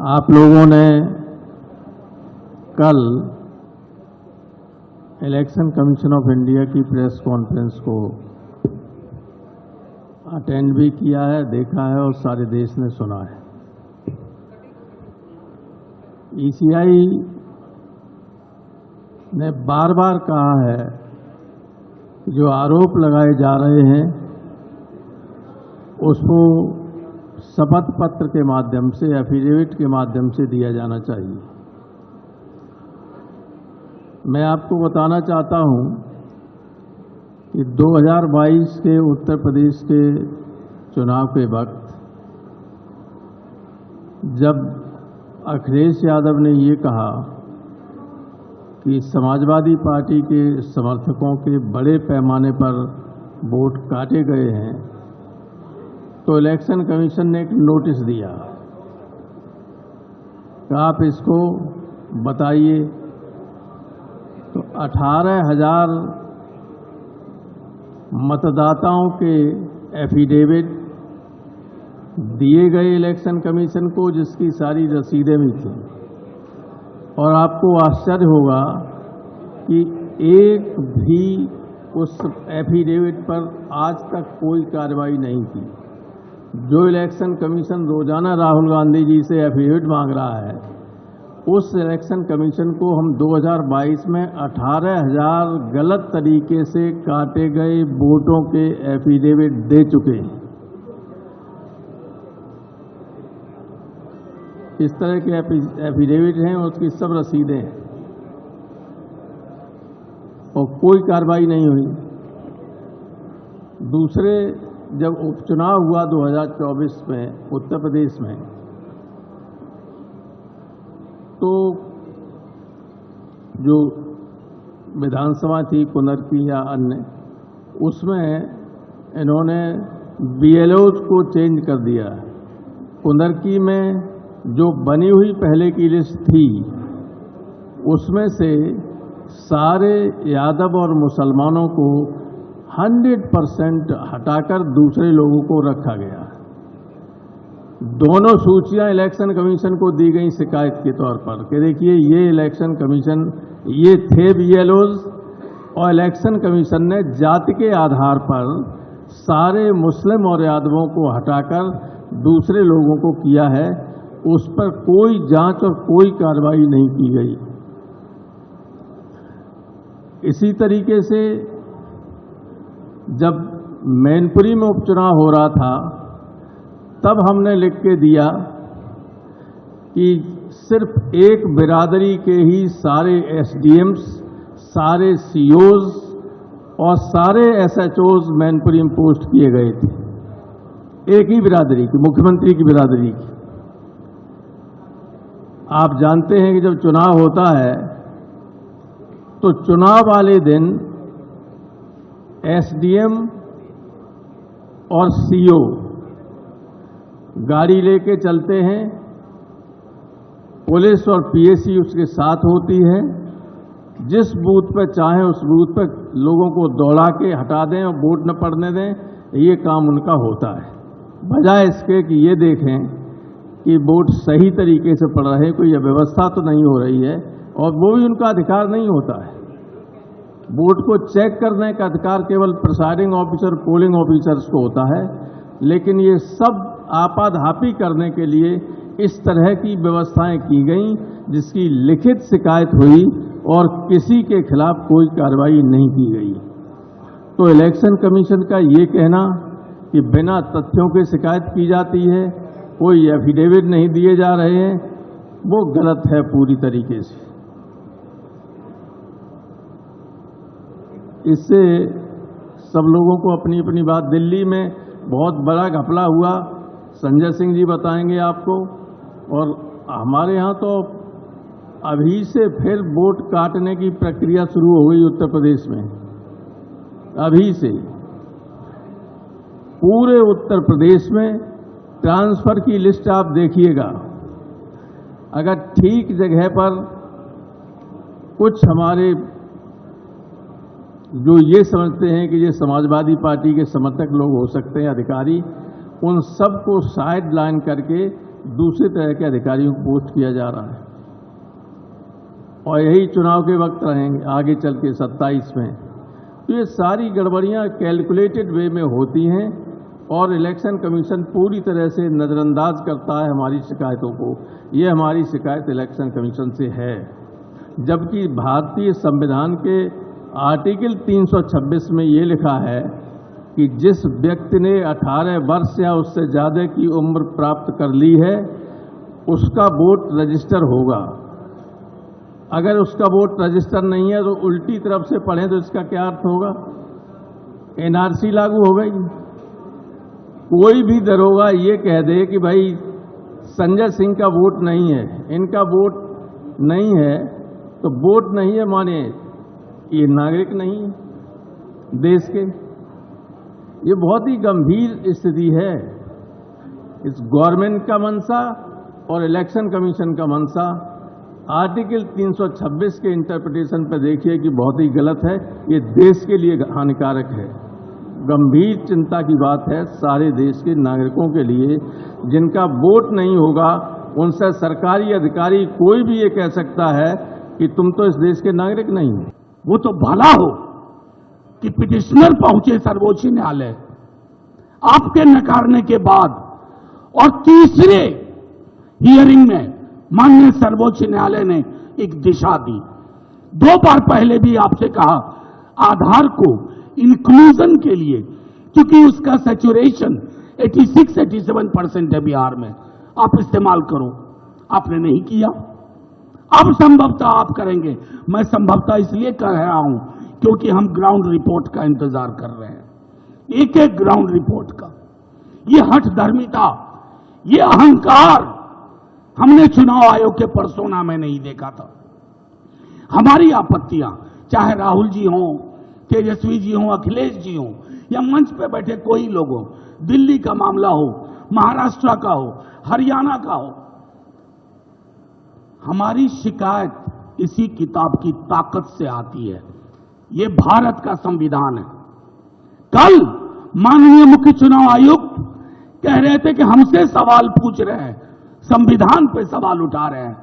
आप लोगों ने कल इलेक्शन कमीशन ऑफ इंडिया की प्रेस कॉन्फ्रेंस को अटेंड भी किया है, देखा है और सारे देश ने सुना है। ईसीआई ने बार बार कहा है कि जो आरोप लगाए जा रहे हैं उसको शपथ पत्र के माध्यम से, एफिडेविट के माध्यम से दिया जाना चाहिए। मैं आपको बताना चाहता हूं कि 2022 के उत्तर प्रदेश के चुनाव के वक्त जब अखिलेश यादव ने ये कहा कि समाजवादी पार्टी के समर्थकों के बड़े पैमाने पर वोट काटे गए हैं, तो इलेक्शन कमीशन ने एक नोटिस दिया कि आप इसको बताइए। तो 18,000 मतदाताओं के एफिडेविट दिए गए इलेक्शन कमीशन को, जिसकी सारी रसीदें भी थी। और आपको आश्चर्य होगा कि एक भी उस एफिडेविट पर आज तक कोई कार्रवाई नहीं की। जो इलेक्शन कमीशन रोजाना राहुल गांधी जी से एफिडेविट मांग रहा है, उस इलेक्शन कमीशन को हम 2022 में 18,000 गलत तरीके से काटे गए वोटों के एफिडेविट दे चुके हैं। इस तरह के एफिडेविट हैं, उसकी सब रसीदें हैं और कोई कार्रवाई नहीं हुई। दूसरे, जब उपचुनाव हुआ 2024 में उत्तर प्रदेश में, तो जो विधानसभा थी कुनर की या अन्य, उसमें इन्होंने बीएलओज को चेंज कर दिया। कुनर की में जो बनी हुई पहले की लिस्ट थी, उसमें से सारे यादव और मुसलमानों को 100% हटाकर दूसरे लोगों को रखा गया। दोनों सूचियां इलेक्शन कमीशन को दी गई शिकायत के तौर पर कि देखिए ये इलेक्शन कमीशन, ये थे बीएलओज, और इलेक्शन कमीशन ने जाति के आधार पर सारे मुस्लिम और यादवों को हटाकर दूसरे लोगों को किया है। उस पर कोई जांच और कोई कार्रवाई नहीं की गई। इसी तरीके से जब मैनपुरी में उपचुनाव हो रहा था, तब हमने लिख के दिया कि सिर्फ एक बिरादरी के ही सारे एसडीएम्स, सारे सीओज और सारे एसएचओज मैनपुरी में पोस्ट किए गए थे। एक ही बिरादरी की, मुख्यमंत्री की बिरादरी की। आप जानते हैं कि जब चुनाव होता है तो चुनाव वाले दिन एसडीएम और सीओ गाड़ी लेके चलते हैं, पुलिस और पीएसी उसके साथ होती है। जिस बूथ पर चाहे उस बूथ पर लोगों को दौड़ा के हटा दें और वोट न पड़ने दें, ये काम उनका होता है। बजाय इसके कि ये देखें कि वोट सही तरीके से पड़ रहे, कोई अव्यवस्था तो नहीं हो रही है, और वो भी उनका अधिकार नहीं होता है। वोट को चेक करने का अधिकार केवल प्रिसाइडिंग ऑफिसर, पोलिंग ऑफिसर्स को होता है। लेकिन ये सब आपाधापी करने के लिए इस तरह की व्यवस्थाएं की गई, जिसकी लिखित शिकायत हुई और किसी के खिलाफ कोई कार्रवाई नहीं की गई। तो इलेक्शन कमीशन का ये कहना कि बिना तथ्यों के शिकायत की जाती है, कोई एफिडेविट नहीं दिए जा रहे हैं, वो गलत है पूरी तरीके से। इससे सब लोगों को अपनी अपनी बात। दिल्ली में बहुत बड़ा घपला हुआ, संजय सिंह जी बताएंगे आपको। और हमारे यहाँ तो अभी से फिर वोट काटने की प्रक्रिया शुरू हो गई उत्तर प्रदेश में। अभी से पूरे उत्तर प्रदेश में ट्रांसफर की लिस्ट आप देखिएगा। अगर ठीक जगह पर कुछ हमारे जो ये समझते हैं कि ये समाजवादी पार्टी के समर्थक लोग हो सकते हैं, अधिकारी, उन सबको साइड लाइन करके दूसरे तरह के अधिकारियों को पोस्ट किया जा रहा है और यही चुनाव के वक्त रहेंगे आगे चल के 27 में। तो ये सारी गड़बड़ियां कैलकुलेटेड वे में होती हैं और इलेक्शन कमीशन पूरी तरह से नज़रअंदाज करता है हमारी शिकायतों को। ये हमारी शिकायत इलेक्शन कमीशन से है, जबकि भारतीय संविधान के आर्टिकल 326 में ये लिखा है कि जिस व्यक्ति ने 18 वर्ष या उससे ज़्यादा की उम्र प्राप्त कर ली है उसका वोट रजिस्टर होगा। अगर उसका वोट रजिस्टर नहीं है तो उल्टी तरफ से पढ़ें तो इसका क्या अर्थ होगा? एनआरसी लागू हो गई। कोई भी दरोगा ये कह दे कि भाई संजय सिंह का वोट नहीं है, इनका वोट नहीं है, तो वोट नहीं है माने ये नागरिक नहीं है देश के। ये बहुत ही गंभीर स्थिति है। इस गवर्नमेंट का मंशा और इलेक्शन कमीशन का मंशा आर्टिकल 326 के इंटरप्रिटेशन पर देखिए कि बहुत ही गलत है। ये देश के लिए हानिकारक है। गंभीर चिंता की बात है सारे देश के नागरिकों के लिए। जिनका वोट नहीं होगा उनसे सरकारी अधिकारी कोई भी ये कह सकता है कि तुम तो इस देश के नागरिक नहीं हो। वो तो भला हो कि पिटिशनर पहुंचे सर्वोच्च न्यायालय आपके नकारने के बाद और तीसरे हियरिंग में माननीय सर्वोच्च न्यायालय ने एक दिशा दी। 2 बार पहले भी आपसे कहा आधार को इंक्लूजन के लिए, क्योंकि उसका सैचुरेशन 86-87% है बिहार में, आप इस्तेमाल करो। आपने नहीं किया। अब संभवतः आप करेंगे। मैं संभवतः इसलिए कह रहा हूं क्योंकि हम ग्राउंड रिपोर्ट का इंतजार कर रहे हैं, एक एक ग्राउंड रिपोर्ट का। ये हठधर्मिता, ये अहंकार हमने चुनाव आयोग के परसोना में नहीं देखा था। हमारी आपत्तियां, चाहे राहुल जी हों, तेजस्वी जी हों, अखिलेश जी हों, या मंच पे बैठे कोई लोग हों, दिल्ली का मामला हो, महाराष्ट्र का हो, हरियाणा का हो, हमारी शिकायत इसी किताब की ताकत से आती है। ये भारत का संविधान है। कल माननीय मुख्य चुनाव आयुक्त कह रहे थे कि हमसे सवाल पूछ रहे हैं, संविधान पे सवाल उठा रहे हैं।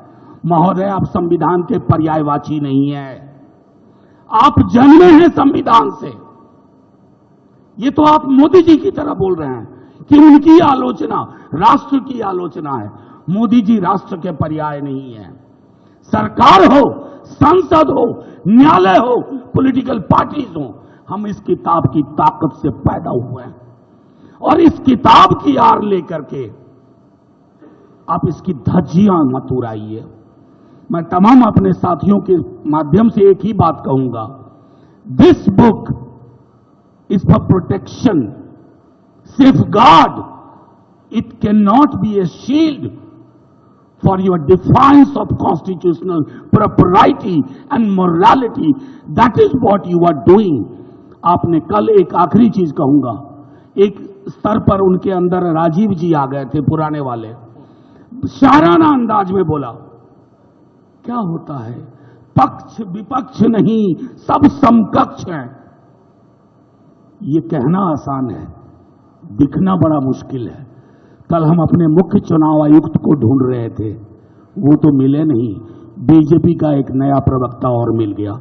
महोदय, आप संविधान के पर्यायवाची नहीं है, आप जन्मे हैं संविधान से। ये तो आप मोदी जी की तरह बोल रहे हैं कि उनकी आलोचना राष्ट्र की आलोचना है। मोदी जी राष्ट्र के पर्याय नहीं है। सरकार हो, संसद हो, न्यायालय हो, पॉलिटिकल पार्टीज हो, हम इस किताब की ताकत से पैदा हुए हैं और इस किताब की आड़ लेकर के आप इसकी धज्जियां मत उड़ाइए। मैं तमाम अपने साथियों के माध्यम से एक ही बात कहूंगा, this book is for protection, safeguard, it can not be A shield for your defiance of constitutional propriety and morality. That is what you are doing. आपने कल एक आखिरी चीज कहूंगा, एक स्तर पर उनके अंदर राजीव जी आ गए थे, पुराने वाले, शायराना अंदाज में बोला, क्या होता है पक्ष विपक्ष नहीं, सब समकक्ष हैं। ये कहना आसान है, दिखना बड़ा मुश्किल है। कल हम अपने मुख्य चुनाव आयुक्त को ढूंढ रहे थे, वो तो मिले नहीं, बीजेपी का एक नया प्रवक्ता और मिल गया।